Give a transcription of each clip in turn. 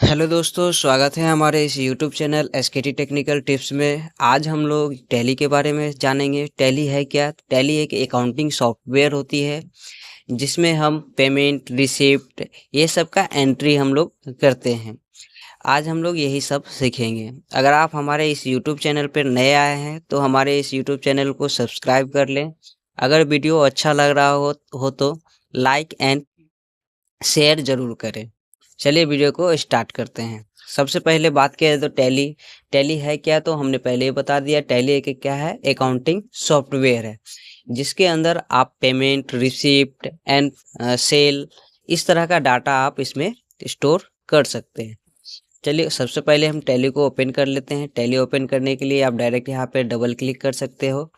Hello दोस्तों, स्वागत है हमारे इस यूट्यूब चैनल एसकेटी टेक्निकल टिप्स में। आज हम लोग टैली के बारे में जानेंगे। टैली है क्या? टैली एक अकाउंटिंग सॉफ्टवेयर होती है जिसमें हम पेमेंट, रिसिप्ट ये सब का एंट्री हम लोग करते हैं। आज हम लोग यही सब सीखेंगे। अगर आप हमारे इस यूट्यूब चैनल पर नए आए हैं तो हमारे इस यूट्यूब चैनल को सब्सक्राइब कर लें। अगर वीडियो अच्छा लग रहा हो तो लाइक एंड शेयर ज़रूर करें। चलिए वीडियो को स्टार्ट करते हैं। सबसे पहले बात किया तो टैली है क्या, तो हमने पहले ही बता दिया। टैली एक क्या है? अकाउंटिंग सॉफ्टवेयर है जिसके अंदर आप पेमेंट, रिसिप्ट एंड सेल इस तरह का डाटा आप इसमें स्टोर कर सकते हैं। चलिए सबसे पहले हम टैली को ओपन कर लेते हैं। टैली ओपन करने के लिए आप डायरेक्ट यहाँ पे डबल क्लिक कर सकते हो।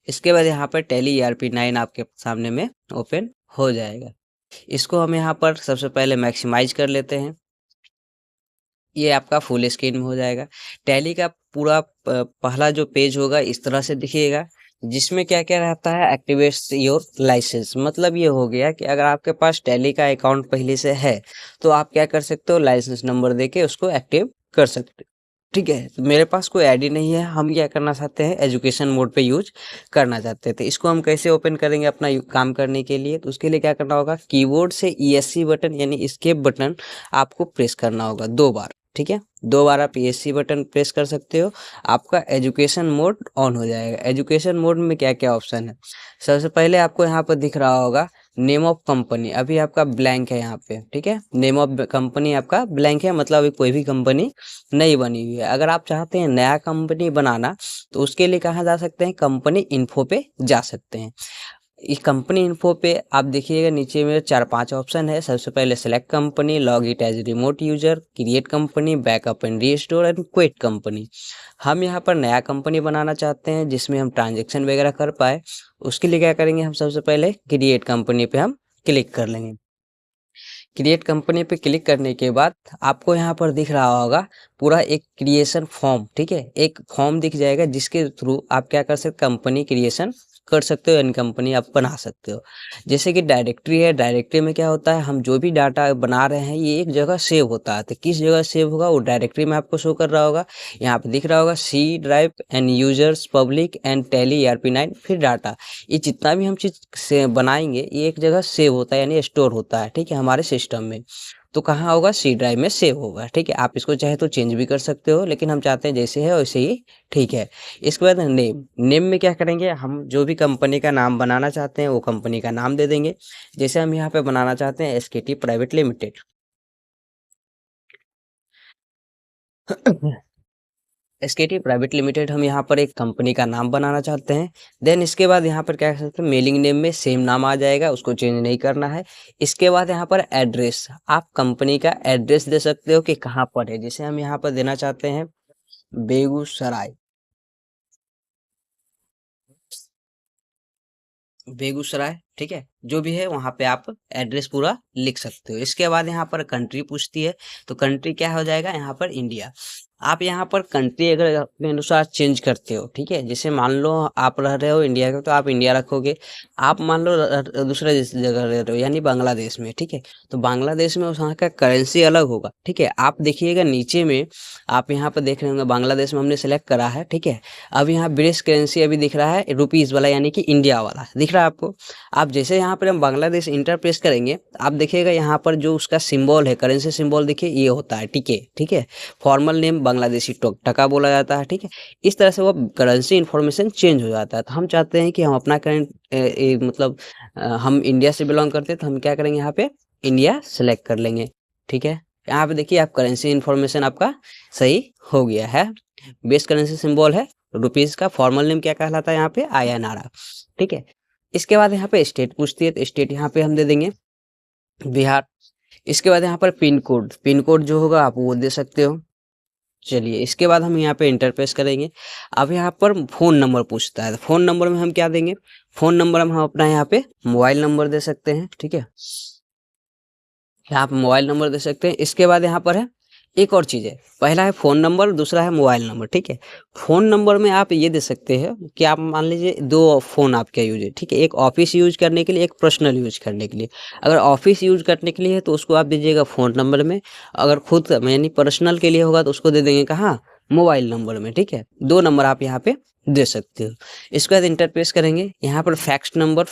इसके बाद यहाँ पर टैली ERP9 आपके सामने में ओपन हो जाएगा। इसको हम यहाँ पर सबसे पहले मैक्सिमाइज कर लेते हैं। ये आपका फुल स्क्रीन में हो जाएगा। टैली का पूरा पहला जो पेज होगा इस तरह से दिखिएगा, जिसमें क्या क्या रहता है? Activates your licence. मतलब ये हो गया कि अगर आपके पास टैली का अकाउंट पहले से है तो आप क्या कर सकते हो? लाइसेंस नंबर देके उसको एक्टिव कर सकते हो। ठीक है, तो मेरे पास कोई आईडी नहीं है। हम क्या करना चाहते हैं? एजुकेशन मोड पे यूज करना चाहते थे। इसको हम कैसे ओपन करेंगे अपना काम करने के लिए? तो उसके लिए क्या करना होगा? कीबोर्ड से ESC बटन यानी एस्केप बटन आपको प्रेस करना होगा 2 बार। ठीक है, 2 बार आप ESC बटन प्रेस कर सकते हो। आपका एजुकेशन मोड ऑन हो जाएगा। एजुकेशन मोड में क्या क्या ऑप्शन है? सबसे पहले आपको यहाँ पर दिख रहा होगा नेम ऑफ कंपनी। अभी आपका ब्लैंक है यहाँ पे। ठीक है, नेम ऑफ कंपनी आपका ब्लैंक है, मतलब अभी कोई भी कंपनी नहीं बनी हुई है। अगर आप चाहते हैं नया कंपनी बनाना तो उसके लिए कहाँ जा सकते हैं? कंपनी इन्फो पे जा सकते हैं। इस कंपनी इन्फो पे आप देखिएगा नीचे में 4-5 ऑप्शन है। सबसे पहले select company, log it as remote user, create company, backup and restore and quit company. हम यहाँ पर नया कंपनी बनाना चाहते हैं जिसमें हम ट्रांजेक्शन वगैरह कर पाए। उसके लिए क्या करेंगे? हम सबसे पहले क्रिएट कंपनी पे हम क्लिक कर लेंगे। क्रिएट कंपनी पे क्लिक करने के बाद आपको यहाँ पर दिख रहा होगा पूरा एक क्रिएशन फॉर्म। ठीक है, एक फॉर्म दिख जाएगा जिसके थ्रू आप क्या कर सकते? कंपनी क्रिएशन कर सकते हो यानी कंपनी आप बना सकते हो। जैसे कि डायरेक्टरी है। डायरेक्टरी में क्या होता है? हम जो भी डाटा बना रहे हैं ये एक जगह सेव होता है। तो किस जगह सेव होगा वो डायरेक्टरी में आपको शो कर रहा होगा। यहाँ पे दिख रहा होगा C drive and users public and Tally ERP9 फिर डाटा। ये जितना भी हम चीज़ से बनाएंगे ये एक जगह सेव होता है यानी स्टोर होता है। ठीक है, हमारे सिस्टम में। तो कहाँ होगा? सी ड्राइव में सेव होगा। ठीक है, आप इसको चाहे तो चेंज भी कर सकते हो, लेकिन हम चाहते हैं जैसे है वैसे ही ठीक है। इसके बाद नेम में क्या करेंगे? हम जो भी कंपनी का नाम बनाना चाहते हैं वो कंपनी का नाम दे देंगे। जैसे हम यहाँ पे बनाना चाहते हैं SKT private limited. SKT private limited हम यहाँ पर एक कंपनी का नाम बनाना चाहते हैं। देन इसके बाद यहाँ पर क्या कर सकते हैं? मेलिंग नेम में सेम नाम आ जाएगा, उसको चेंज नहीं करना है। इसके बाद यहाँ पर एड्रेस, आप कंपनी का एड्रेस दे सकते हो कि कहाँ पर है। जैसे हम यहाँ पर देना चाहते हैं बेगूसराय। बेगूसराय, ठीक है, जो भी है वहाँ पे आप एड्रेस पूरा लिख सकते हो। इसके बाद यहाँ पर कंट्री पूछती है, तो कंट्री क्या हो जाएगा? यहाँ पर इंडिया। आप यहाँ पर कंट्री अगर अपने अनुसार चेंज करते हो, ठीक है, जैसे मान लो आप रह रहे हो इंडिया के तो आप इंडिया रखोगे। आप मान लो दूसरे जगह रह रहे हो यानी बांग्लादेश में। ठीक है, तो बांग्लादेश में उस वहाँ का करेंसी अलग होगा। ठीक है, आप देखिएगा नीचे में, आप यहाँ पर देख रहे होंगे बांग्लादेश में हमने सेलेक्ट करा है। ठीक है, अब यहाँ ब्रिटिश करेंसी अभी दिख रहा है रुपीज़ वाला यानी कि इंडिया वाला दिख रहा है आपको। आप जैसे यहाँ पर हम बांग्लादेश इंटर प्रेस करेंगे आप देखिएगा यहाँ पर जो उसका सिंबल है, करेंसी सिंबल देखिए ये होता है टीके। ठीक है, फॉर्मल नेम बांग्लादेशी टका बोला जाता है। ठीक है, इस तरह से वो करेंसी इन्फॉर्मेशन चेंज हो जाता है। तो हम चाहते हैं कि हम अपना करेंट मतलब हम इंडिया से बिलोंग करते हैं तो हम क्या करेंगे? यहाँ पे इंडिया सेलेक्ट कर लेंगे। ठीक है, यहाँ पे देखिए आप करेंसी इन्फॉर्मेशन आपका सही हो गया है। बेस करेंसी सिंबल है रुपीज़ का। फॉर्मल नेम क्या कहलाता है? यहाँ पे INR। ठीक है, इसके बाद यहाँ पे स्टेट पूछती है तो स्टेट यहाँ पे हम दे देंगे बिहार। इसके बाद यहाँ पर पिन कोड जो होगा आप वो दे सकते हो। चलिए इसके बाद हम यहाँ पे इंटर प्रेस करेंगे। अब यहाँ पर फ़ोन नंबर पूछता है, तो फ़ोन नंबर में हम क्या देंगे? फ़ोन नंबर में हम अपना यहाँ पे मोबाइल नंबर दे सकते हैं। ठीक है, यहाँ पे मोबाइल नंबर दे सकते हैं। इसके बाद यहाँ पर है एक और चीज़ है, पहला है फ़ोन नंबर, दूसरा है मोबाइल नंबर, ठीक है? फ़ोन नंबर में आप ये दे सकते हैं कि आप मान लीजिए 2 फ़ोन आपका यूज़ है, ठीक है? एक ऑफ़िस यूज़ करने के लिए, एक पर्सनल यूज़ करने के लिए। अगर ऑफ़िस यूज़ करने के लिए है तो उसको आप दीजिएगा फ़ोन नंबर में, अगर खुद का यानी पर्सनल के लिए होगा तो उसको दे देंगे कहाँ? मोबाइल नंबर में, ठीक है? 2 नंबर आप यहाँ पे दे सकते हो। इसके बाद इंटरफ़ेस करेंगे, यहाँ पर फैक्स नंबर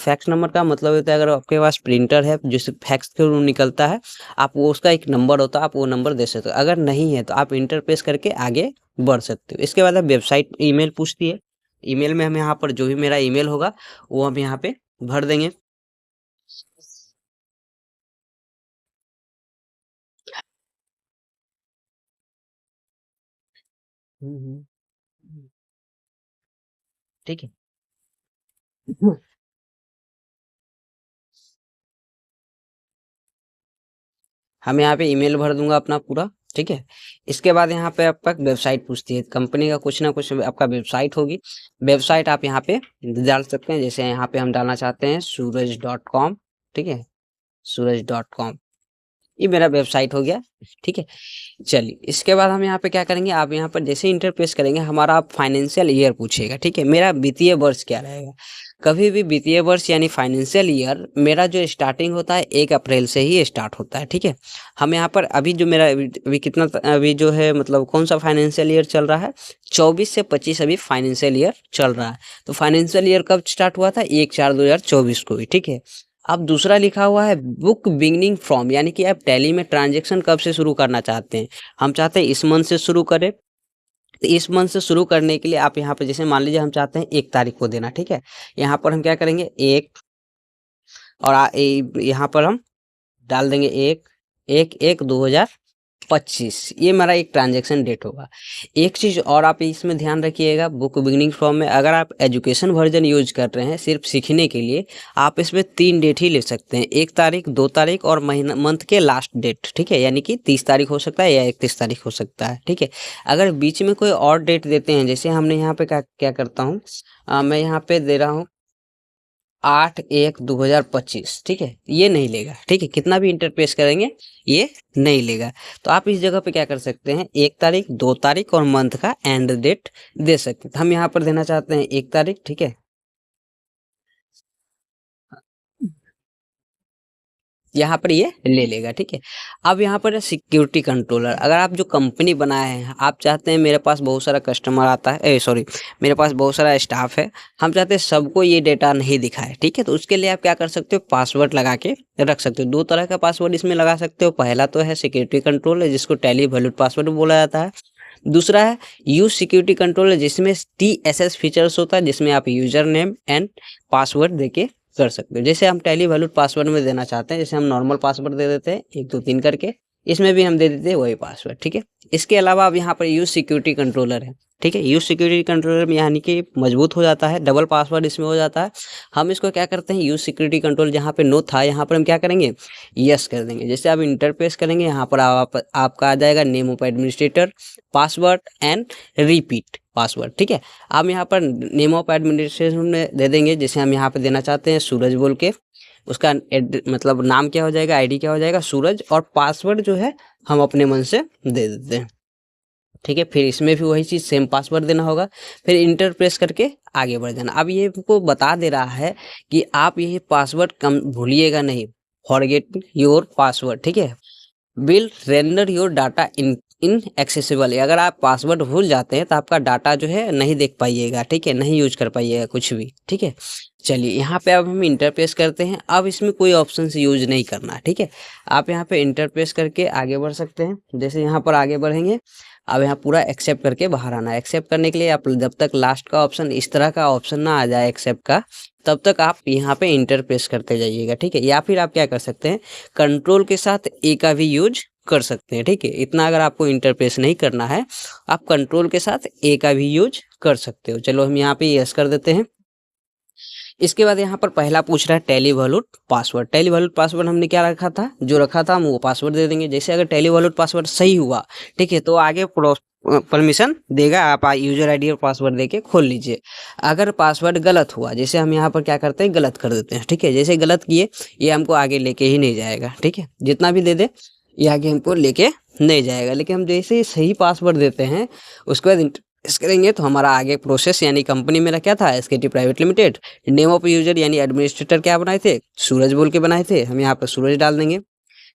का मतलब होता है अगर आपके पास प्रिंटर है जिससे फैक्स के थ्रू निकलता है, आप वो उसका एक नंबर होता है, आप वो नंबर दे सकते हो। अगर नहीं है तो आप इंटरफ़ेस करके आगे बढ़ सकते हो। इसके बाद अब वेबसाइट ईमेल पूछती है। ईमेल में हम यहाँ पर जो भी मेरा ईमेल होगा, वो हम यहाँ पे भर देंगे। हुँ, हुँ। हुँ, ठीक है। हम यहाँ पे ईमेल भर दूँगा अपना पूरा, ठीक है? इसके बाद यहाँ पे आपका वेबसाइट पूछती है, कंपनी का कुछ ना कुछ आपका वेबसाइट होगी। वेबसाइट आप यहाँ पे डाल सकते हैं, जैसे यहाँ पे हम डालना चाहते हैं सूरज डॉट कॉम, ठीक है? सूरज डॉट कॉम, ये मेरा वेबसाइट हो गया, ठीक है? चलिए, इसके बाद हम यहाँ पे क्या करेंगे, आप यहाँ पर जैसे इंटरप्रेस करेंगे, हमारा फाइनेंशियल ईयर पूछेगा, ठीक है? मेरा वित्तीय वर्ष क्या रहेगा? कभी भी वित्तीय वर्ष यानी फाइनेंशियल ईयर मेरा जो स्टार्टिंग होता है 1 अप्रैल से ही स्टार्ट होता है, ठीक है? हम यहाँ पर अभी जो मेरा अभी कितना अभी जो है मतलब कौन-सा फाइनेंशियल ईयर चल रहा है? 24 से 25 अभी फाइनेंशियल ईयर चल रहा है। तो फाइनेंशियल ईयर कब स्टार्ट हुआ था? 1/4/2024 को ही, ठीक है? अब दूसरा लिखा हुआ है बुक बिगिनिंग फ्रॉम, यानी कि आप टैली में ट्रांज़ैक्शन कब से शुरू करना चाहते हैं? हम चाहते हैं इस मंथ से शुरू करें, तो इस मंथ से शुरू करने के लिए आप यहाँ पे जैसे मान लीजिए हम चाहते हैं 1 तारीख को देना, ठीक है? यहाँ पर हम क्या करेंगे 1 और यहाँ पर हम डाल देंगे 1/1/2025, ये हमारा एक ट्रांज़ैक्शन डेट होगा। एक चीज़ और आप इसमें ध्यान रखिएगा, बुक बिगिनिंग फ्रॉम में अगर आप एजुकेशन वर्ज़न यूज़ कर रहे हैं सिर्फ़ सीखने के लिए, आप इसमें 3 डेट ही ले सकते हैं, 1 तारीख, 2 तारीख और महीना मंथ के लास्ट डेट, ठीक है? यानी कि 30 तारीख हो सकता है या 31 तारीख हो सकता है, ठीक है? अगर बीच में कोई और डेट देते हैं, जैसे हमने यहाँ पे क्या क्या करता हूँ मैं यहाँ पे दे रहा हूँ 8/1/2025, ठीक है? ये नहीं लेगा, ठीक है? कितना भी इंटरप्रेस करेंगे, ये नहीं लेगा। तो आप इस जगह पे क्या कर सकते हैं, 1 तारीख, 2 तारीख और मंथ का एंड डेट दे सकते हैं। तो हम यहाँ पर देना चाहते हैं 1 तारीख, ठीक है? यहाँ पर ये ले लेगा, ठीक है? अब यहाँ पर सिक्योरिटी कंट्रोलर, अगर आप जो कंपनी बनाए हैं, आप चाहते हैं मेरे पास बहुत सारा कस्टमर आता है सॉरी मेरे पास बहुत सारा स्टाफ है, हम चाहते हैं सबको ये डेटा नहीं दिखाए, ठीक है? तो उसके लिए आप क्या कर सकते हो, पासवर्ड लगा के रख सकते हो। 2 तरह का पासवर्ड इसमें लगा सकते हो, पहला तो है सिक्योरिटी कंट्रोल है जिसको टेली वैल्यूड पासवर्ड बोला जाता है। दूसरा है यूज़ सिक्योरिटी कंट्रोल है जिसमें टीएसएस फीचर्स होता है, जिसमें आप यूज़र नेम एंड पासवर्ड देके कर सकते हो। जैसे हम टेली वैल्यूड पासवर्ड में देना चाहते हैं, जैसे हम नॉर्मल पासवर्ड दे देते हैं 1 2 3 करके, इसमें भी हम दे देते हैं वही पासवर्ड, ठीक है? इसके अलावा अब यहाँ पर यूज़ सिक्योरिटी कंट्रोलर है, ठीक है? यूज़ सिक्योरिटी कंट्रोलर में यानी कि मजबूत हो जाता है, डबल पासवर्ड इसमें हो जाता है। हम इसको क्या करते हैं, यूज़ सिक्योरिटी कंट्रोल जहाँ पे नो था, यहाँ पर हम क्या करेंगे, यस कर देंगे। जैसे आप इंटरफेस करेंगे, यहाँ पर आपका आ जाएगा name of administrator, password and repeat password, ठीक है? आप यहाँ पर नेम ऑफ एडमिनिस्ट्रेशन में दे देंगे, जैसे हम यहाँ पे देना चाहते हैं सूरज बोल के, उसका मतलब नाम क्या हो जाएगा, आईडी क्या हो जाएगा सूरज, और पासवर्ड जो है हम अपने मन से दे देते हैं, ठीक है? फिर इसमें भी वही चीज़ सेम पासवर्ड देना होगा, फिर इंटर प्रेस करके आगे बढ़ जाना। अब ये हमको बता दे रहा है कि आप ये पासवर्ड कम भूलिएगा नहीं, फॉरगेट योर पासवर्ड, ठीक है? Will render your data inaccessible, अगर आप पासवर्ड भूल जाते हैं तो आपका डाटा जो है नहीं देख पाइएगा, ठीक है? नहीं यूज कर पाइएगा कुछ भी, ठीक है? चलिए यहाँ पे अब हम इंटरप्रेस करते हैं। अब इसमें कोई ऑप्शन से यूज नहीं करना, ठीक है? आप यहाँ पे इंटरप्रेस करके आगे बढ़ सकते हैं। जैसे यहाँ पर आगे बढ़ेंगे, अब यहाँ पूरा एक्सेप्ट करके बाहर आना है। एक्सेप्ट करने के लिए आप जब तक लास्ट का ऑप्शन इस तरह का ऑप्शन ना आ जाए एक्सेप्ट का, तब तक आप यहाँ पे इंटर प्रेस करते जाइएगा, ठीक है? या फिर आप क्या कर सकते हैं, कंट्रोल के साथ ए का भी यूज कर सकते हैं, ठीक है? इतना अगर आपको इंटर प्रेस नहीं करना है, आप कंट्रोल के साथ ए का भी यूज कर सकते हो। चलो हम यहाँ पे यस कर देते हैं। इसके बाद यहाँ पर पहला पूछ रहा है Tally valued password. Tally valued password हमने क्या रखा था, जो रखा था हम वो पासवर्ड दे देंगे। जैसे अगर टेली वैल्यूड पासवर्ड सही हुआ, ठीक है, तो आगे परमिशन देगा, आप यूजर आईडी और पासवर्ड देके खोल लीजिए। अगर पासवर्ड गलत हुआ, जैसे हम यहाँ पर क्या करते हैं, गलत कर देते हैं, ठीक है? जैसे गलत किए, ये हमको आगे लेके ही नहीं जाएगा, ठीक है? जितना भी दे दे ये आगे हमको लेके नहीं जाएगा। लेकिन हम जैसे ही सही पासवर्ड देते हैं उसके बाद प्रेस करेंगे तो हमारा आगे प्रोसेस, यानी कंपनी मेरा क्या था, एसकेटी private limited. Name of user यानी एडमिनिस्ट्रेटर क्या बनाए थे, सूरज बोल के बनाए थे, हम यहाँ पर सूरज डाल देंगे।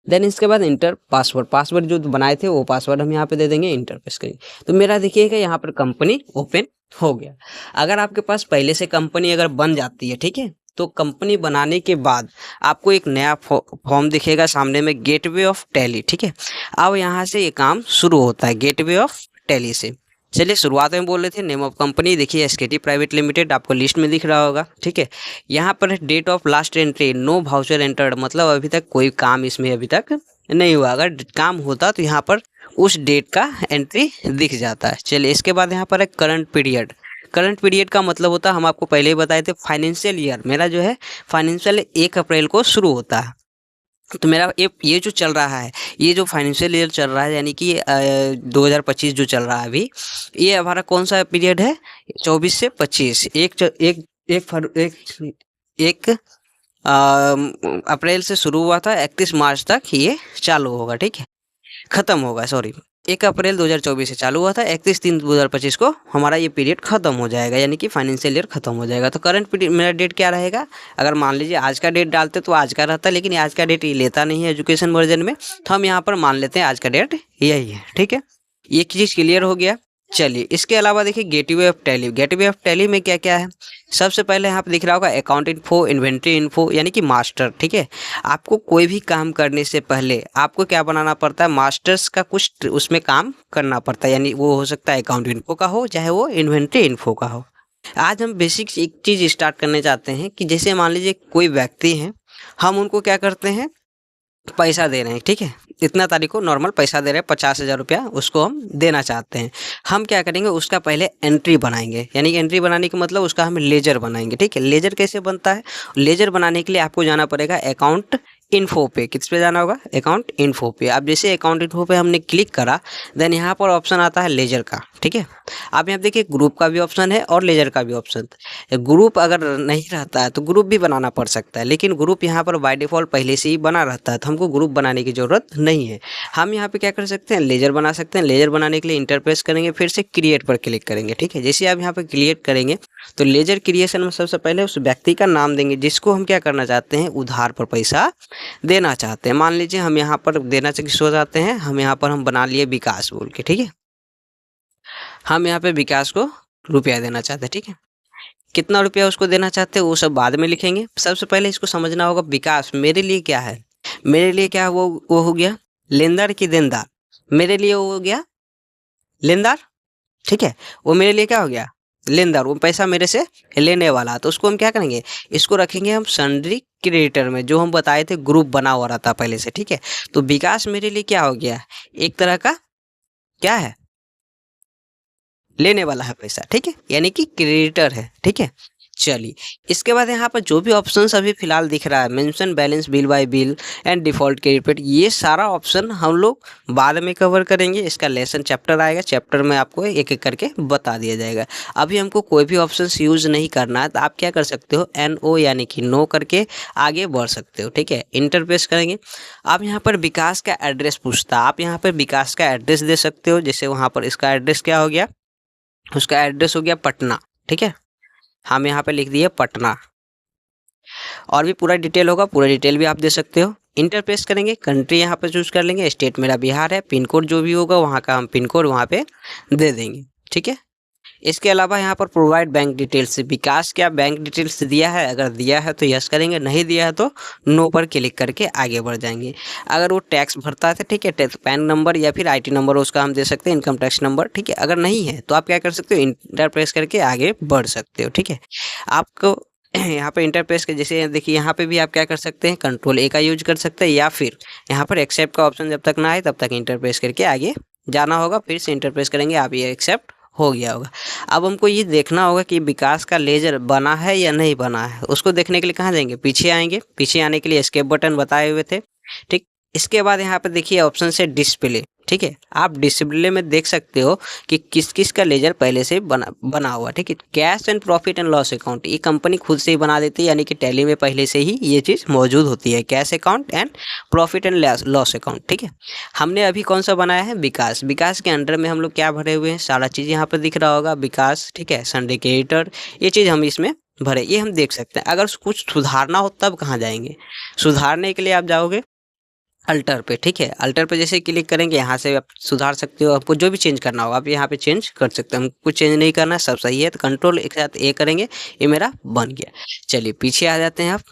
देन इसके बाद इंटर पासवर्ड, पासवर्ड जो बनाए थे वो पासवर्ड हम यहाँ पे दे देंगे, इंटर प्रेस करेंगे तो मेरा देखिएगा यहाँ पर कंपनी ओपन हो गया। अगर आपके पास पहले से कंपनी अगर बन जाती है, ठीक है, तो कंपनी बनाने के बाद आपको एक नया फॉर्म दिखेगा सामने में, गेटवे ऑफ टैली, ठीक है। अब यहाँ से ये काम शुरू होता है गेटवे ऑफ टैली से। चलिए शुरुआत में बोल रहे थे नेम ऑफ कंपनी, देखिए एसकेटी प्राइवेट लिमिटेड आपको लिस्ट में दिख रहा होगा, ठीक है। यहाँ पर date of last entry, no voucher entered, मतलब अभी तक कोई काम इसमें अभी तक नहीं हुआ। अगर काम होता तो यहाँ पर उस डेट का एंट्री दिख जाता है। चलिए इसके बाद यहाँ पर है करंट पीरियड। करंट पीरियड का मतलब होता है, हम आपको पहले ही बताए थे, फाइनेंशियल ईयर मेरा जो है फाइनेंशियल 1 अप्रैल को शुरू होता है। तो मेरा ये जो चल रहा है, ये जो फाइनेंशियल ईयर चल रहा है, यानी कि 2025 जो चल रहा है अभी, ये हमारा कौन सा पीरियड है, 24 से 25, एक अप्रैल से शुरू हुआ था, 31 मार्च तक ये चालू होगा, ठीक है, खत्म होगा, सॉरी 1 अप्रैल 2024 से चालू हुआ था, 31/3/2025 को हमारा ये पीरियड खत्म हो जाएगा, यानी कि फाइनेंशियल ईयर खत्म हो जाएगा। तो करंट पीरियड मेरा डेट क्या रहेगा, अगर मान लीजिए आज का डेट डालते तो आज का रहता, लेकिन आज का डेट ये लेता नहीं है एजुकेशन वर्जन में, तो हम यहाँ पर मान लेते हैं आज का डेट यही है, ठीक है। ये चीज़ क्लियर हो गया। चलिए इसके अलावा देखिए gateway of tally. Gateway of tally में क्या क्या है, सबसे पहले यहाँ पे दिख रहा होगा अकाउंट इन्फो, इन्वेंट्री इन्फो, यानी कि मास्टर, ठीक है। आपको कोई भी काम करने से पहले आपको क्या बनाना पड़ता है, मास्टर्स का कुछ उसमें काम करना पड़ता है, यानी वो हो सकता है अकाउंट इन्फो का हो, चाहे वो इन्वेंट्री इन्फो का हो। आज हम बेसिक एक चीज़ स्टार्ट करने चाहते हैं कि जैसे मान लीजिए कोई व्यक्ति हैं, हम उनको क्या करते हैं, पैसा दे रहे हैं, ठीक है, इतना तारीख को नॉर्मल पैसा दे रहे हैं 50,000 रुपया, उसको हम देना चाहते हैं। हम क्या करेंगे, उसका पहले एंट्री बनाएंगे, यानी कि एंट्री बनाने का मतलब उसका हम लेजर बनाएंगे, ठीक है। लेजर कैसे बनता है, लेजर बनाने के लिए आपको जाना पड़ेगा अकाउंट इन्फो पे। किस पे जाना होगा, अकाउंट इन्फो पे। अब जैसे अकाउंट इन्फो पे हमने क्लिक करा, देन यहाँ पर ऑप्शन आता है लेजर का, ठीक है। आप यहाँ देखिए ग्रुप का भी ऑप्शन है और लेजर का भी ऑप्शन है। ग्रुप अगर नहीं रहता है तो ग्रुप भी बनाना पड़ सकता है, लेकिन ग्रुप यहाँ पर बाय डिफ़ॉल्ट पहले से ही बना रहता है, तो हमको ग्रुप बनाने की ज़रूरत नहीं है। हम यहाँ पे क्या कर सकते हैं, लेजर बना सकते हैं। लेजर बनाने के लिए इंटरप्रेस करेंगे, फिर से क्रिएट पर क्लिक करेंगे, ठीक है। जैसे आप यहाँ पे क्रिएट करेंगे तो लेजर क्रिएशन में सबसे पहले उस व्यक्ति का नाम देंगे जिसको हम क्या करना चाहते हैं, उधार पर पैसा देना चाहते हैं। मान लीजिए हम यहाँ पर देना किसको चाहते हैं, हम यहाँ पर हम बना लिए विकास बोल के, ठीक है। हम यहाँ पे विकास को रुपया देना चाहते हैं, ठीक है। कितना रुपया उसको देना चाहते हैं वो सब बाद में लिखेंगे। सबसे पहले इसको समझना होगा, विकास मेरे लिए क्या है, मेरे लिए क्या है, वो हो गया लेनदार की देनदार, मेरे लिए वो हो गया लेनदार, ठीक है। वो मेरे लिए क्या हो गया, लेनदार, वो पैसा मेरे से लेने वाला। तो उसको हम क्या करेंगे, इसको रखेंगे हम सन्ड्री क्रेडिटर में, जो हम बताए थे ग्रुप बना हुआ रहता पहले से, ठीक है। तो विकास मेरे लिए क्या हो गया, एक तरह का क्या है, लेने वाला है पैसा, ठीक है, यानी कि क्रेडिटर है, ठीक है। चलिए इसके बाद यहाँ पर जो भी ऑप्शंस अभी फिलहाल दिख रहा है, mention balance, bill bye bill and default credit paid, ये सारा ऑप्शन हम लोग बाद में कवर करेंगे। इसका लेसन चैप्टर आएगा, चैप्टर में आपको एक एक करके बता दिया जाएगा। अभी हमको कोई भी ऑप्शंस यूज़ नहीं करना है, तो आप क्या कर सकते हो, NO यानी कि नो करके आगे बढ़ सकते हो, ठीक है। इंटर प्रेस करेंगे। आप यहाँ पर विकास का एड्रेस पूछता है, आप यहाँ पर विकास का एड्रेस दे सकते हो। जैसे वहाँ पर इसका एड्रेस क्या हो गया, उसका एड्रेस हो गया पटना, ठीक है। हम यहाँ पे लिख दिए पटना, और भी पूरा डिटेल होगा, पूरा डिटेल भी आप दे सकते हो। इंटर प्रेस करेंगे, कंट्री यहाँ पे चूज़ कर लेंगे, स्टेट मेरा बिहार है, पिन कोड जो भी होगा वहाँ का हम पिन कोड वहाँ पे दे देंगे, ठीक है। इसके अलावा यहाँ पर प्रोवाइड बैंक डिटेल्स, विकास क्या बैंक डिटेल्स दिया है, अगर दिया है तो यस करेंगे, नहीं दिया है तो नो पर क्लिक करके आगे बढ़ जाएंगे। अगर वो टैक्स भरता है तो ठीक है, टैक्स पैन नंबर या फिर IT नंबर उसका हम दे सकते हैं, इनकम टैक्स नंबर, ठीक है। अगर नहीं है तो आप क्या कर सकते हो, इंटर प्रेस करके आगे बढ़ सकते हो, ठीक है। आपको यहाँ पे इंटर प्रेस के जैसे देखिए, यहाँ पे भी आप क्या कर सकते हैं, Ctrl A का यूज कर सकते हैं, या फिर यहाँ पर एक्सेप्ट का ऑप्शन जब तक ना आए तब तक इंटर प्रेस करके आगे जाना होगा। फिर से इंटर प्रेस करेंगे, आप ये एक्सेप्ट हो गया होगा। अब हमको ये देखना होगा कि विकास का लेजर बना है या नहीं बना है। उसको देखने के लिए कहाँ जाएंगे, पीछे आएंगे। पीछे आने के लिए एस्केप बटन बताए हुए थे, ठीक। इसके बाद यहाँ पे देखिए ऑप्शन से डिस्प्ले, ठीक है। आप डिस्प्ले में देख सकते हो कि किस किस का लेजर पहले से बना बना हुआ, ठीक है। Cash and profit and loss account ये कंपनी खुद से ही बना देती है, यानी कि टैली में पहले से ही ये चीज़ मौजूद होती है, cash account and profit and loss account, ठीक है। हमने अभी कौन सा बनाया है, विकास। विकास के अंडर में हम लोग क्या भरे हुए हैं, सारा चीज़ यहाँ पर दिख रहा होगा, विकास, ठीक है। सिंडिकेटर, ये चीज़ हम इसमें भरे, ये हम देख सकते हैं। अगर कुछ सुधारना हो तब कहाँ जाएंगे, सुधारने के लिए आप जाओगे अल्टर पे, ठीक है। अल्टर पे जैसे क्लिक करेंगे, यहाँ से आप सुधार सकते हो, आपको जो भी चेंज करना होगा आप यहाँ पे चेंज कर सकते हो। हमको कुछ चेंज नहीं करना, सब सही है, तो कंट्रोल एक साथ ए करेंगे, ये मेरा बन गया। चलिए पीछे आ जाते हैं आप।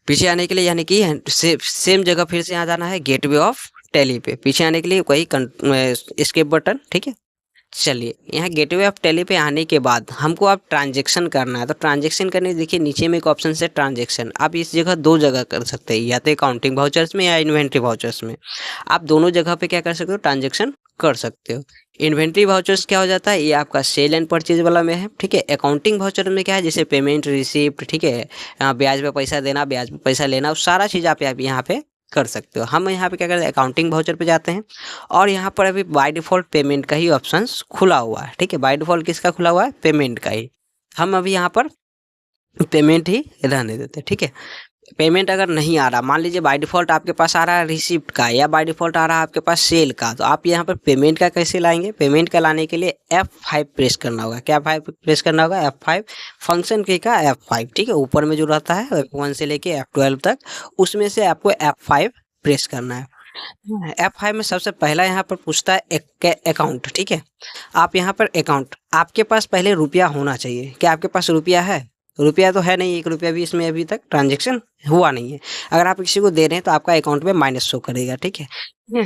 पीछे आने के लिए यानी कि सेम जगह फिर से यहाँ जाना है, गेटवे ऑफ टैली पे। पीछे आने के लिए वही एस्केप बटन, ठीक है। चलिए यहाँ गेटवे ऑफ टैली पे आने के बाद हमको अब ट्रांजैक्शन करना है, तो ट्रांजैक्शन करने देखिए नीचे में एक ऑप्शन है ट्रांजैक्शन। आप इस जगह दो जगह कर सकते हैं, या तो अकाउंटिंग वाउचर्स में या इन्वेंट्री वाउचर्स में। आप दोनों जगह पे क्या कर सकते हो, ट्रांजैक्शन कर सकते हो। इन्वेंट्री वाउचर्स क्या हो जाता है, ये आपका सेल एंड परचेज वाला में है, ठीक है। अकाउंटिंग वाउचर में क्या है, जैसे पेमेंट रिसिप्ट, ठीक है, ब्याज पे पैसा देना, ब्याज पे पैसा लेना, सारा चीज़ आप यहाँ पे कर सकते हो। हम यहाँ पे क्या करते हैं, अकाउंटिंग वाउचर पे जाते हैं, और यहाँ पर अभी बाय डिफ़ॉल्ट पेमेंट का ही ऑप्शन खुला हुआ है, ठीक है। बाय डिफ़ॉल्ट किसका खुला हुआ है, पेमेंट का ही। हम अभी यहाँ पर पेमेंट ही रहने देते हैं, ठीक है। पेमेंट अगर नहीं आ रहा, मान लीजिए बाय डिफ़ॉल्ट आपके पास आ रहा है रिसिप्ट का, या बाय डिफ़ॉल्ट आ रहा है आपके पास सेल का, तो आप यहाँ पर पेमेंट का कैसे लाएंगे। पेमेंट का लाने के लिए F5 प्रेस करना होगा। क्या F5 प्रेस करना होगा, F5 फंक्शन की का F5, ठीक है। ऊपर में जो रहता है F1 से लेके F12 तक, उसमें से आपको F5 प्रेस करना है। F5 में सबसे पहला यहाँ पर पूछता है अकाउंट, ठीक है। आप यहाँ पर अकाउंट, आपके पास पहले रुपया होना चाहिए। क्या आपके पास रुपया है, रुपया तो है नहीं, 1 रुपया भी इसमें अभी तक ट्रांजैक्शन हुआ नहीं है। अगर आप किसी को दे रहे हैं तो आपका अकाउंट में माइनस शो करेगा, ठीक है।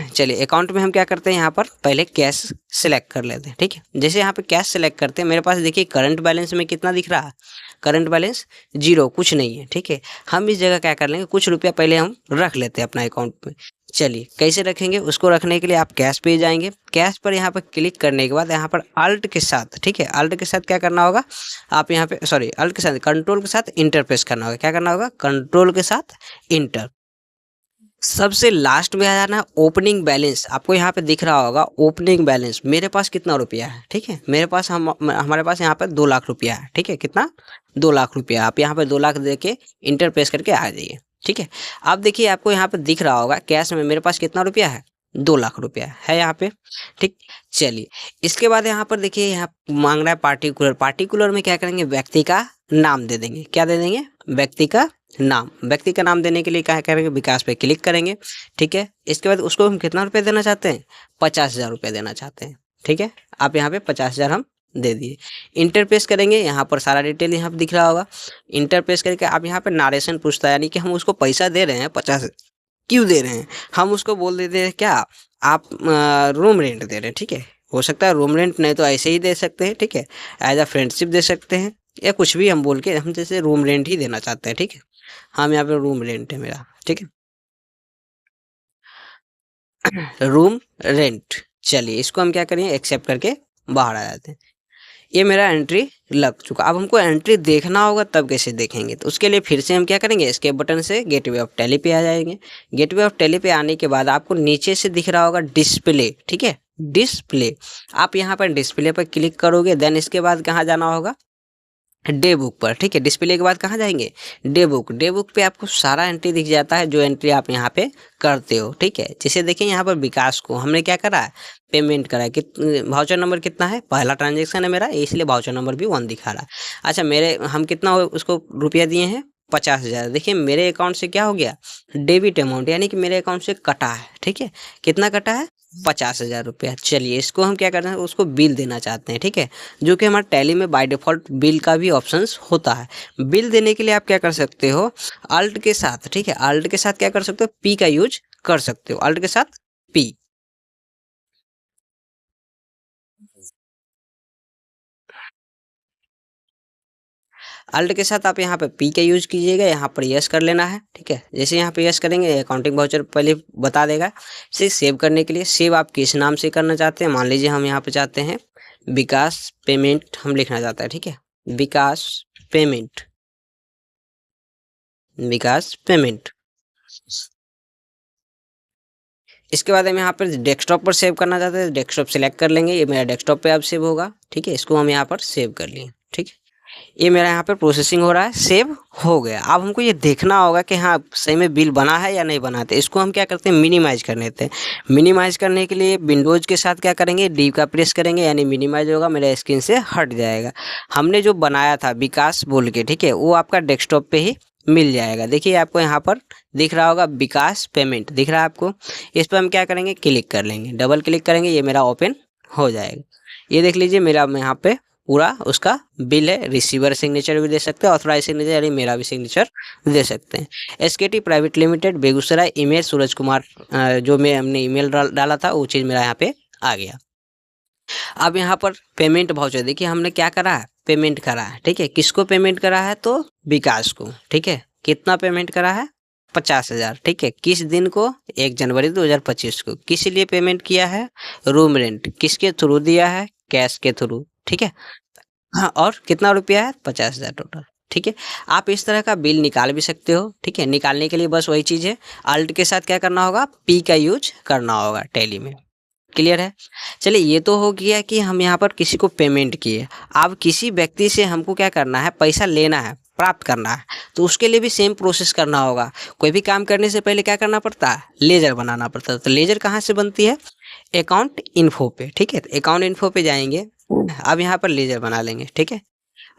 चलिए अकाउंट में हम क्या करते हैं, यहाँ पर पहले कैश सेलेक्ट कर लेते हैं, ठीक है। जैसे यहाँ पे कैश सेलेक्ट करते हैं, मेरे पास देखिए करंट बैलेंस में कितना दिख रहा है, करंट बैलेंस 0, कुछ नहीं है, ठीक है। हम इस जगह क्या कर लेंगे, कुछ रुपया पहले हम रख लेते हैं अपना अकाउंट में। चलिए कैसे रखेंगे, उसको रखने के लिए आप कैश पे जाएंगे। कैश पर यहाँ पर क्लिक करने के बाद यहाँ पर अल्ट के साथ, ठीक है, अल्ट के साथ क्या करना होगा, आप यहाँ पे सॉरी अल्ट के साथ कंट्रोल के साथ इंटर प्रेस करना होगा। क्या करना होगा, कंट्रोल के साथ इंटर। सबसे लास्ट में आ जाना ओपनिंग बैलेंस। आपको यहाँ पे दिख रहा होगा ओपनिंग बैलेंस, मेरे पास कितना रुपया है, ठीक है। मेरे पास हमारे पास यहाँ पर 2 लाख रुपया है, ठीक है। कितना, 2 लाख रुपया। आप यहाँ पे 2 लाख दे के इंटर प्रेस करके आ जाइए, ठीक है। अब देखिए आपको यहाँ पे दिख रहा होगा कैश में मेरे पास कितना रुपया है, 2 लाख रुपया है यहाँ पे, ठीक। चलिए इसके बाद यहाँ पर देखिए, यहाँ मांग रहा है पार्टिकुलर। पार्टिकुलर में क्या करेंगे, व्यक्ति का नाम दे देंगे। क्या दे देंगे, व्यक्ति का नाम। व्यक्ति का नाम देने के लिए क्या करेंगे, विकास पे क्लिक करेंगे, ठीक है। इसके बाद उसको हम कितना रुपया देना चाहते हैं, 50,000 रुपया देना चाहते हैं, ठीक है। आप यहाँ पे 50,000 हम दे दिए। इंटर प्रेस करेंगे, यहाँ पर सारा डिटेल यहाँ पे दिख रहा होगा। इंटर प्रेस करके आप यहाँ पे नारेशन पूछता है, यानी कि हम उसको पैसा दे रहे हैं 50, क्यों दे रहे हैं, हम उसको बोल देते हैं क्या, आप रूम रेंट दे रहे हैं, ठीक है। हो सकता है रूम रेंट, नहीं तो ऐसे ही दे सकते हैं, ठीक है। एज अ फ्रेंडशिप दे सकते हैं, या कुछ भी हम बोल के, हम जैसे रूम रेंट ही देना चाहते हैं, ठीक है। हम यहाँ पे रूम रेंट है मेरा, ठीक है, रूम रेंट। चलिए इसको हम क्या करेंगे, एक्सेप्ट करके बाहर आ जाते हैं। ये मेरा एंट्री लग चुका। अब हमको एंट्री देखना होगा, तब कैसे देखेंगे, तो उसके लिए फिर से हम क्या करेंगे, एस्केप बटन से गेटवे ऑफ टैली पे आ जाएंगे। गेटवे ऑफ टैली पे आने के बाद आपको नीचे से दिख रहा होगा डिस्प्ले, ठीक है, डिस्प्ले। आप यहाँ पर डिस्प्ले पर क्लिक करोगे, देन इसके बाद कहाँ जाना होगा, डे बुक पर, ठीक है। डिस्प्ले के बाद कहाँ जाएंगे, डे बुक। डे बुक पे आपको सारा एंट्री दिख जाता है, जो एंट्री आप यहाँ पे करते हो, ठीक है। जैसे देखिए यहाँ पर विकास को हमने क्या करा है, पेमेंट करा है। वाउचर नंबर कितना है, पहला ट्रांजेक्शन है मेरा, इसलिए वाउचर नंबर भी 1 दिखा रहा है। अच्छा मेरे हम कितना उसको रुपया दिए हैं, 50,000। देखिए मेरे अकाउंट से क्या हो गया, डेबिट अमाउंट, यानी कि मेरे अकाउंट से कटा है, ठीक है। कितना कटा है, 50,000 रुपया। चलिए इसको हम क्या करते हैं, उसको बिल देना चाहते हैं, ठीक है। जो कि हमारे टैली में बाय डिफ़ॉल्ट बिल का भी ऑप्शंस होता है। बिल देने के लिए आप क्या कर सकते हो, अल्ट के साथ, ठीक है, अल्ट के साथ क्या कर सकते हो, पी का यूज कर सकते हो, अल्ट के साथ पी। अल्ट के साथ आप यहाँ पे पी का यूज कीजिएगा, यहाँ पर यस कर लेना है, ठीक है। जैसे यहाँ पे यस करेंगे, अकाउंटिंग वाउचर पहले बता देगा। इसे सेव करने के लिए, सेव आप किस नाम से करना चाहते हैं, मान लीजिए हम यहाँ पे चाहते हैं विकास पेमेंट, हम लिखना चाहते हैं, ठीक है, विकास पेमेंट, विकास पेमेंट। इसके बाद हम यहाँ पर डेस्कटॉप पर सेव करना चाहते हैं, डेस्कटॉप सेलेक्ट कर लेंगे। ये मेरा डेस्कटॉप पे अब सेव होगा, ठीक है। इसको हम यहाँ पर सेव कर लिए, ठीक है। ये मेरा यहाँ पे प्रोसेसिंग हो रहा है, सेव हो गया। अब हमको ये देखना होगा कि हाँ सही में बिल बना है या नहीं बना। तो इसको हम क्या करते हैं, मिनिमाइज कर लेते हैं। मिनिमाइज करने के लिए विंडोज़ के साथ क्या करेंगे, डी का प्रेस करेंगे, यानी मिनिमाइज होगा, मेरा स्क्रीन से हट जाएगा। हमने जो बनाया था विकास बोल के, ठीक है, वो आपका डेस्कटॉप पे ही मिल जाएगा। देखिए आपको यहाँ पर दिख रहा होगा विकास पेमेंट दिख रहा है आपको। इस पर हम क्या करेंगे, क्लिक कर लेंगे, डबल क्लिक करेंगे, ये मेरा ओपन हो जाएगा। ये देख लीजिए मेरा यहाँ पे पूरा उसका बिल है। रिसीवर सिग्नेचर भी दे सकते हैं, ऑथराइज सिग्नेचर यानी मेरा भी सिग्नेचर दे सकते हैं। SKT private limited Begusarai, email Suraj Kumar, जो मैं हमने ईमेल डाला था वो चीज़ मेरा यहाँ पे आ गया। अब यहाँ पर पेमेंट वाउचर देखिए हमने क्या करा है, पेमेंट करा है, ठीक है। किसको पेमेंट करा है, तो विकास को, ठीक है। कितना पेमेंट करा है, 50,000, ठीक है। किस दिन को, 1 जनवरी 2025 को। किस लिए पेमेंट किया है, रूम रेंट। किसके थ्रू दिया है, कैश के थ्रू, ठीक है। हाँ, और कितना रुपया है, 50,000 टोटल, ठीक है। आप इस तरह का बिल निकाल भी सकते हो, ठीक है। निकालने के लिए बस वही चीज़ है, अल्ट के साथ क्या करना होगा, पी का यूज करना होगा टैली में। क्लियर है। चलिए ये तो हो गया कि हम यहाँ पर किसी को पेमेंट किए। अब किसी व्यक्ति से हमको क्या करना है, पैसा लेना है, प्राप्त करना है, तो उसके लिए भी सेम प्रोसेस करना होगा। कोई भी काम करने से पहले क्या करना पड़ता है, लेजर बनाना पड़ता है। तो लेजर कहाँ से बनती है, अकाउंट इन्फो पे, ठीक है। तो अकाउंट इन्फो पे जाएंगे, अब यहाँ पर लेजर बना लेंगे, ठीक है।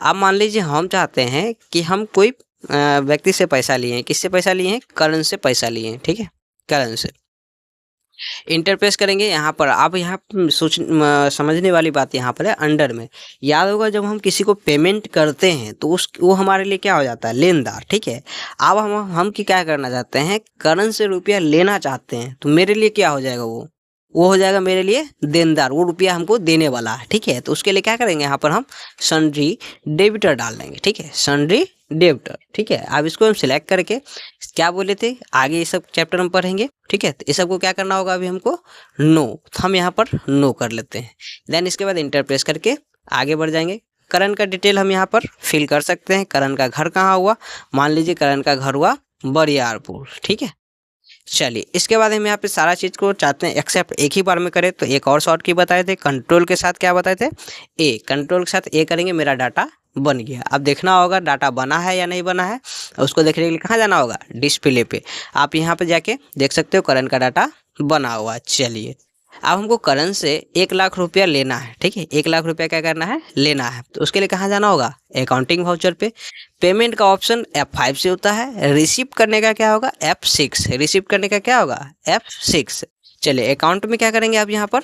अब मान लीजिए हम चाहते हैं कि हम कोई व्यक्ति से पैसा लिए हैं। किससे पैसा लिए हैं, करण से पैसा लिए हैं, ठीक है, करण से। इंटरप्रेस करेंगे यहाँ पर। अब यहाँ समझने वाली बात यहाँ पर है, अंडर में याद होगा जब हम किसी को पेमेंट करते हैं तो वो हमारे लिए क्या हो जाता है, लेनदार, ठीक है। अब हम क्या करना चाहते हैं, करण से रुपया लेना चाहते हैं, तो मेरे लिए क्या हो जाएगा, वो हो जाएगा मेरे लिए देनदार, वो रुपया हमको देने वाला है, ठीक है। तो उसके लिए क्या करेंगे, यहाँ पर हम सन्ड्री डेबिटर डाल देंगे, ठीक है, सन्ड्री डेबिटर, ठीक है। अब इसको हम सिलेक्ट करके क्या बोले थे, आगे ये सब चैप्टर हम पढ़ेंगे, ठीक है। तो इस सबको क्या करना होगा, अभी हमको नो, तो हम यहाँ पर नो कर लेते हैं। देन इसके बाद इंटर प्रेस करके आगे बढ़ जाएंगे। करण का डिटेल हम यहाँ पर फिल कर सकते हैं। करण का घर कहाँ हुआ, मान लीजिए करण का घर हुआ बरियारपुर, ठीक है। चलिए इसके बाद हम यहाँ पे सारा चीज़ को चाहते हैं एक्सेप्ट एक ही बार में करें, तो एक और शॉर्ट की बताए थे, कंट्रोल के साथ क्या बताए थे, ए, कंट्रोल के साथ ए करेंगे, मेरा डाटा बन गया। अब देखना होगा डाटा बना है या नहीं बना है, उसको देखने के लिए कहाँ जाना होगा, डिस्प्ले पे। आप यहाँ पे जाके देख सकते हो करण का डाटा बना हुआ। चलिए अब हमको करण से 1,00,000 रुपया लेना है, ठीक है। 1,00,000 रुपया क्या करना है, लेना है। तो उसके लिए कहाँ जाना होगा, अकाउंटिंग वाउचर पे। पेमेंट का ऑप्शन F5 से होता है। रिसीव करने का क्या होगा, F6। रिसीव करने का क्या होगा, F6। चलिए अकाउंट में क्या करेंगे, आप यहाँ पर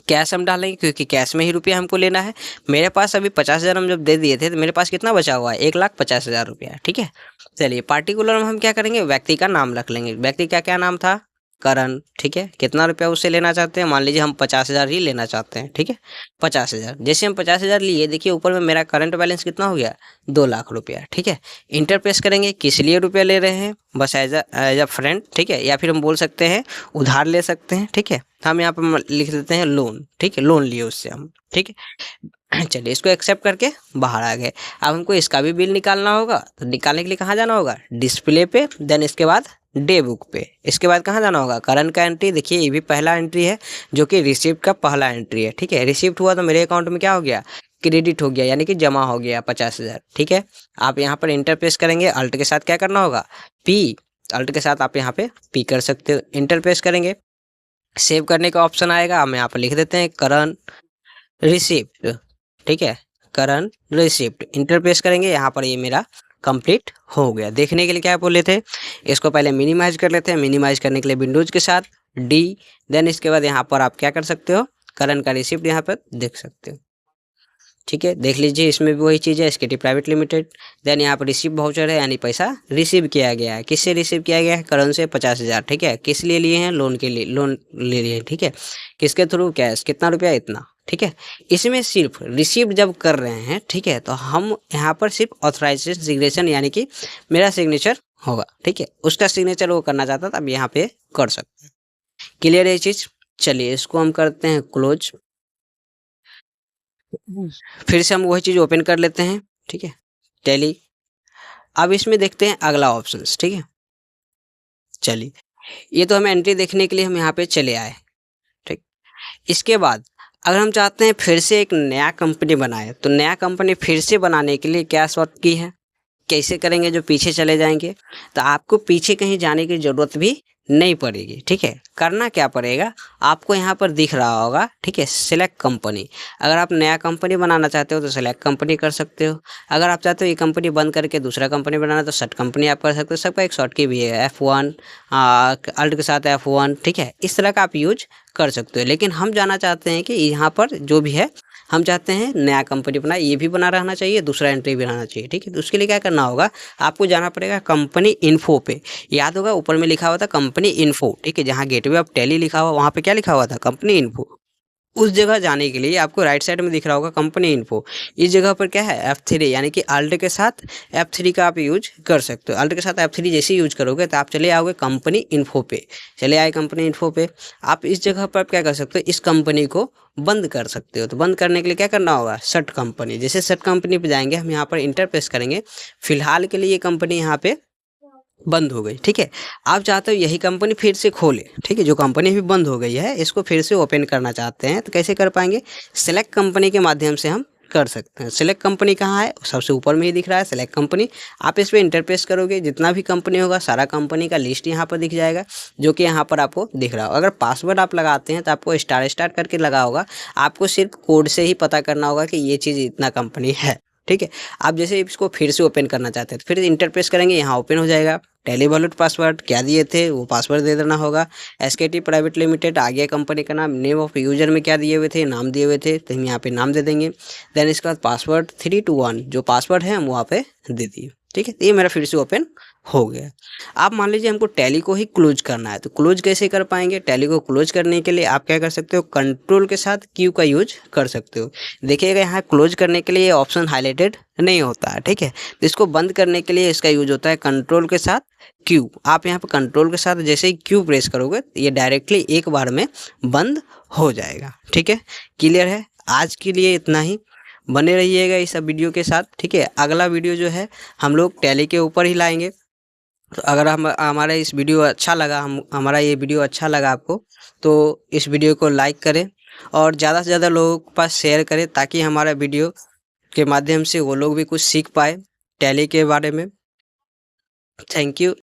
कैश हम डालेंगे, क्योंकि कैश में ही रुपया हमको लेना है। मेरे पास अभी 50,000 हम जब दे दिए थे तो मेरे पास कितना बचा हुआ है, 1,50,000 रुपया, ठीक है। चलिए पार्टिकुलर में हम क्या करेंगे, व्यक्ति का नाम रख लेंगे। व्यक्ति का क्या नाम था, करण, ठीक है। कितना रुपया उससे लेना चाहते हैं, मान लीजिए हम 50,000 ही लेना चाहते हैं, ठीक है, 50,000। जैसे हम 50,000 लिए, देखिए ऊपर में मेरा करंट बैलेंस कितना हो गया, 2,00,000 रुपया, ठीक है। इंटर प्रेस करेंगे, किस लिए रुपया ले रहे हैं, बस एज अ फ्रेंड, ठीक है, या फिर हम बोल सकते हैं उधार ले सकते हैं, ठीक है। तो हम यहाँ पर लिख देते हैं लोन, ठीक है, लोन लिए उससे हम, ठीक है। चलिए इसको एक्सेप्ट करके बाहर आ गए। अब हमको इसका भी बिल निकालना होगा, तो निकालने के लिए कहाँ जाना होगा, डिस्प्ले पे। देन इसके बाद डे बुक पे। इसके बाद कहाँ जाना होगा, करंट का एंट्री। देखिए ये भी पहला एंट्री है जो कि रिसिप्ट का पहला एंट्री है, ठीक है। रिसिप्ट हुआ तो मेरे अकाउंट में क्या हो गया, क्रेडिट हो गया, यानी कि जमा हो गया 50,000, ठीक है। आप यहाँ पर इंटर प्रेस करेंगे, अल्ट के साथ क्या करना होगा, पी। अल्ट के साथ आप यहाँ पे पी कर सकते हो। इंटर प्रेस करेंगे, सेव करने का ऑप्शन आएगा, हम यहाँ पर लिख देते हैं करंट रिसिप्ट, ठीक है, करंट रिसिप्ट। इंटर प्रेस करेंगे, यहाँ पर ये मेरा कंप्लीट हो गया। देखने के लिए क्या बोले थे, इसको पहले मिनिमाइज कर लेते हैं। मिनिमाइज करने के लिए विंडोज के साथ डी। देन इसके बाद यहाँ पर आप क्या कर सकते हो, करंट का रिसिप्ट यहाँ पर देख सकते हो, ठीक है। देख लीजिए इसमें भी वही चीज़ है, एसकेटी प्राइवेट लिमिटेड। देन यहाँ पर रिसीव वाउचर है, यानी पैसा रिसीव किया गया है। किससे रिसीव किया गया है, करण से 50,000, ठीक है। किस लिए लिए हैं, लोन के लिए, लोन ले लिए हैं, ठीक है। किसके थ्रू, कैश, कितना रुपया, इतना, ठीक है। इसमें सिर्फ रिसीव जब कर रहे हैं, ठीक है, तो हम यहाँ पर सिर्फ ऑथराइजेशन सिग्नेचर, यानी कि मेरा सिग्नेचर होगा, ठीक है। उसका सिग्नेचर वो करना चाहता था, अब यहाँ पे कर सकते हैं। क्लियर है ये चीज़। चलिए इसको हम करते हैं क्लोज। फिर से हम वही चीज़ ओपन कर लेते हैं, ठीक है, टैली। अब इसमें देखते हैं अगला ऑप्शंस, ठीक है। चलिए ये तो हमें एंट्री देखने के लिए हम यहाँ पे चले आए, ठीक। इसके बाद अगर हम चाहते हैं फिर से एक नया कंपनी बनाए, तो नया कंपनी फिर से बनाने के लिए क्या शॉर्ट की है, कैसे करेंगे, जो पीछे चले जाएंगे, तो आपको पीछे कहीं जाने की ज़रूरत भी नहीं पड़ेगी, ठीक है। करना क्या पड़ेगा, आपको यहाँ पर दिख रहा होगा, ठीक है, सिलेक्ट कंपनी। अगर आप नया कंपनी बनाना चाहते हो तो सिलेक्ट कंपनी कर सकते हो। अगर आप चाहते हो ये कंपनी बंद करके दूसरा कंपनी बनाना, तो शॉर्ट कंपनी आप कर सकते हो। सबका एक शॉर्ट की भी है, F1 अल्ट के साथ F1, ठीक है, इस तरह का आप यूज कर सकते हो। लेकिन हम जाना चाहते हैं कि यहाँ पर जो भी है, हम चाहते हैं नया कंपनी बनाए, ये भी बना रहना चाहिए, दूसरा एंट्री भी रहना चाहिए, ठीक है। तो उसके लिए क्या करना होगा, आपको जाना पड़ेगा कंपनी इन्फो पे। याद होगा ऊपर में लिखा हुआ था कंपनी इन्फो, ठीक है, जहाँ गेटवे ऑफ टैली लिखा हुआ, वहाँ पे क्या लिखा हुआ था, कंपनी इन्फो। उस जगह जाने के लिए आपको राइट साइड में दिख रहा होगा कंपनी इन्फो। इस जगह पर क्या है, F3, यानी कि अल्ट के साथ F3 का आप यूज कर सकते हो। अल्ट के साथ F3 जैसे यूज करोगे तो आप चले आओगे कंपनी इन्फो पे। चले आए कंपनी इन्फो पे, आप इस जगह पर क्या कर सकते हो, इस कंपनी को बंद कर सकते हो। तो बंद करने के लिए क्या करना होगा, शट कंपनी। जैसे शट कंपनी पे जाएंगे, हम यहाँ पर इंटर प्रेस करेंगे। फिलहाल के लिए ये कंपनी यहाँ पे बंद हो गई, ठीक है। आप चाहते हो यही कंपनी फिर से खोले, ठीक है, जो कंपनी भी बंद हो गई है इसको फिर से ओपन करना चाहते हैं, तो कैसे कर पाएंगे, सेलेक्ट कंपनी के माध्यम से हम कर सकते हैं। सेलेक्ट कंपनी कहाँ है, सबसे ऊपर में ही दिख रहा है सेलेक्ट कंपनी। आप इस पर इंटरप्रेस करोगे, जितना भी कंपनी होगा सारा कंपनी का लिस्ट यहाँ पर दिख जाएगा, जो कि यहाँ पर आपको दिख रहा होगा। अगर पासवर्ड आप लगाते हैं तो आपको स्टार स्टार करके लगा होगा, आपको सिर्फ कोड से ही पता करना होगा कि ये चीज़ इतना कंपनी है, ठीक है। आप जैसे इसको फिर से ओपन करना चाहते हैं तो फिर इंटरप्रेस करेंगे, यहाँ ओपन हो जाएगा। टेली वॉलेट पासवर्ड क्या दिए थे वो पासवर्ड दे देना होगा। SKT प्राइवेट लिमिटेड आ गया कंपनी का नाम। नेम ऑफ यूजर में क्या दिए हुए थे, नाम दिए हुए थे, तो हम यहाँ पे नाम दे देंगे। देन इसके बाद पासवर्ड 321 जो पासवर्ड है हम वहाँ पे दे दिए, ठीक है। तो ये मेरा फिर से ओपन हो गया। आप मान लीजिए हमको टैली को ही क्लोज करना है, तो क्लोज कैसे कर पाएंगे, टैली को क्लोज करने के लिए आप क्या कर सकते हो, कंट्रोल के साथ Q का यूज कर सकते हो। देखिएगा यहाँ क्लोज करने के लिए ऑप्शन हाईलाइटेड नहीं होता है, ठीक है। तो इसको बंद करने के लिए इसका यूज होता है कंट्रोल के साथ Q। आप यहाँ पर कंट्रोल के साथ जैसे ही Q प्रेस करोगे ये डायरेक्टली एक बार में बंद हो जाएगा, ठीक है। क्लियर है, आज के लिए इतना ही। बने रहिएगा इस सब वीडियो के साथ, ठीक है। अगला वीडियो जो है हम लोग टैली के ऊपर ही लाएंगे। तो अगर हमारा इस वीडियो अच्छा लगा, हमारा ये वीडियो अच्छा लगा आपको, तो इस वीडियो को लाइक करें और ज़्यादा से ज़्यादा लोगों के पास शेयर करें, ताकि हमारा वीडियो के माध्यम से वो लोग भी कुछ सीख पाए टैली के बारे में। Thank you.